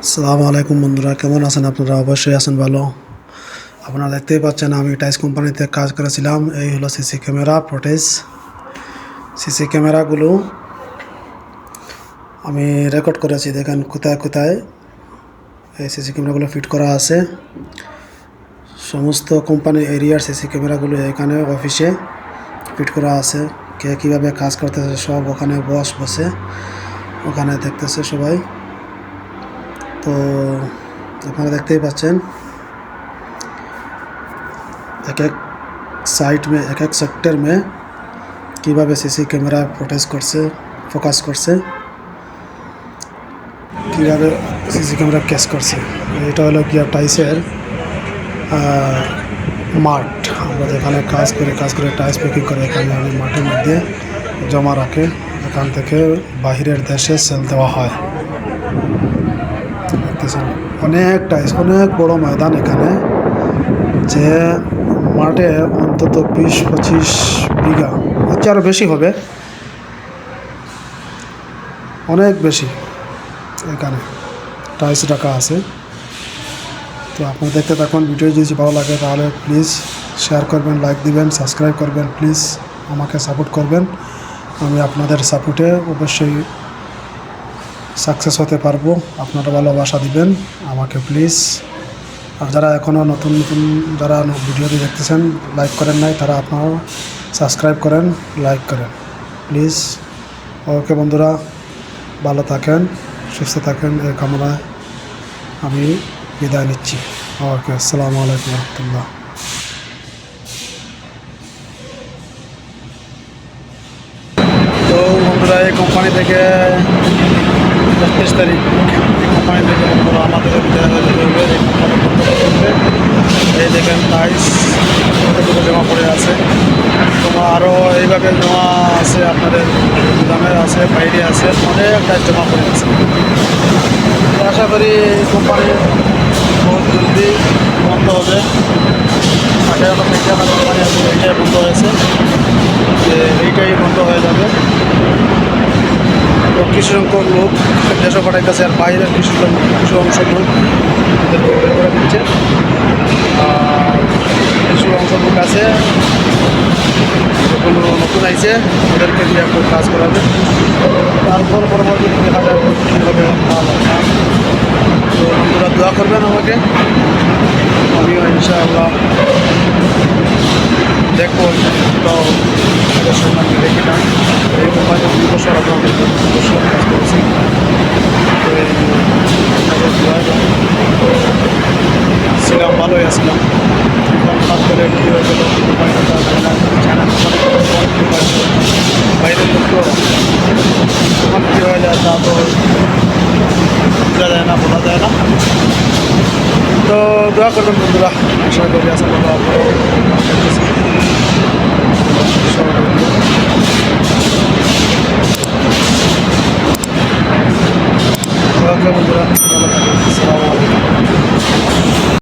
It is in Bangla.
আসসালামু আলাইকুম বন্ধুরা, কেমন আছেন আপনারা? অবশ্যই আছেন ভালো। আপনারা দেখতেই পাচ্ছেন আমি টাইস কোম্পানিতে কাজ করেছিলাম। এই হলো সিসি ক্যামেরা ফুটেজ। সিসি ক্যামেরাগুলো আমি রেকর্ড করেছি। দেখেন কোথায় কোথায় এই সিসি ক্যামেরাগুলো ফিট করা আছে। সমস্ত কোম্পানি এরিয়ার সিসি ক্যামেরাগুলো এখানে অফিসে ফিট করা আছে। কে কীভাবে কাজ করতেছে সব ওখানে বসে ওখানে দেখতেছে সবাই। তো আপনারা দেখতেই পাচ্ছেন एक एक साइट में एक एक सेक्टर में কীভাবে সিসি ক্যামেরা ফুটেজ করছে, ফোকাস করছে, কীভাবে সিসি ক্যামেরা ক্যাচ করছে। এটা হলো গিয়া টাইসের মাঠ। আমরা যেখানে কাজ করে টাইস প্যাকিং করে এখানে আমি মাঠের মধ্যে জমা রাখে, এখান থেকে বাহিরের দেশে সেল দেওয়া হয়। দেখতেছেন অনেক টাইস, অনেক বড় ময়দান এখানে, যে মাঠে অন্তত 20-25 বিঘা, হচ্ছে আরও বেশি হবে, অনেক বেশি এখানে টাইস রাখা আছে। তো আপনারা দেখতে থাকুন। ভিডিও যদি ভালো লাগে তাহলে প্লিজ শেয়ার করবেন, লাইক দিবেন, সাবস্ক্রাইব করবেন। প্লিজ আমাকে সাপোর্ট করবেন। আমি আপনাদের সাপোর্টে অবশ্যই সাকসেস হতে পারবো। আপনারা ভালোবাসা দিবেন আমাকে প্লিজ। আর যারা এখনও নতুন যারা ভিডিওটি দেখতেছেন, লাইক করেন নাই, তারা আপনারা সাবস্ক্রাইব করেন, লাইক করেন প্লিজ। ওকে বন্ধুরা, ভালো থাকেন, সুস্থ থাকেন, এই কামনায় আমি বিদায় নিচ্ছি। ওকে, আসসালামু আলাইকুম রহমতুল্লাহ। তো বন্ধুরা, এই কোম্পানি থেকে 31 তারিখ এই কোম্পানি থেকে আমাদের বিদায় হয়ে যাবে। এই কোম্পানি বন্ধ করবে। এই দেখেন টাইস কতটুকু জমা পড়ে আছে। তোমার আরও এইভাবে জমা আছে, আপনাদের দামের আছে, বাইরে আছে, অনেক টাইস জমা পড়ে আছে। আশা করি এই কোম্পানি বহুত জলদি বন্ধ হবে। আগে অনেক একটা কোম্পানি আছে, এইটাই বন্ধ হয়েছে, যে এইটাই বন্ধ হয়ে যাবে। তো কিছু সংখ্যক লোক দেশও পাঠাইতেছে, আর বাইরের কিছু অংশ লোক ওদেরকে বের করে দিচ্ছে। আর কিছু অংশ লোক আছে যেগুলো নতুন আইছে, ওদেরকে দিয়ে একটু কাজ করাবে। তারপর পরবর্তীতে দেখা যাবে কীভাবে ভালো হয় না। তো বন্ধুরা দোয়া করবেন আমাকে, আমিও ইনশাআল্লাহ দেখবো। তো আমি দেখি না, এই কোম্পানিতে 2 বছর আগে আমি 2 বছর কাজ করেছি। তো ছিলাম, ভালোই আসলাম। হঠাৎ করে কী হয়ে গেল কোম্পানিটা বাইরের লোক, তো তখন কী হয়ে যায় তা তো বোঝা যায় না, বলা যায় না। তো দোয়া করবেন বন্ধুরা, আশা করি আসলে ভালো।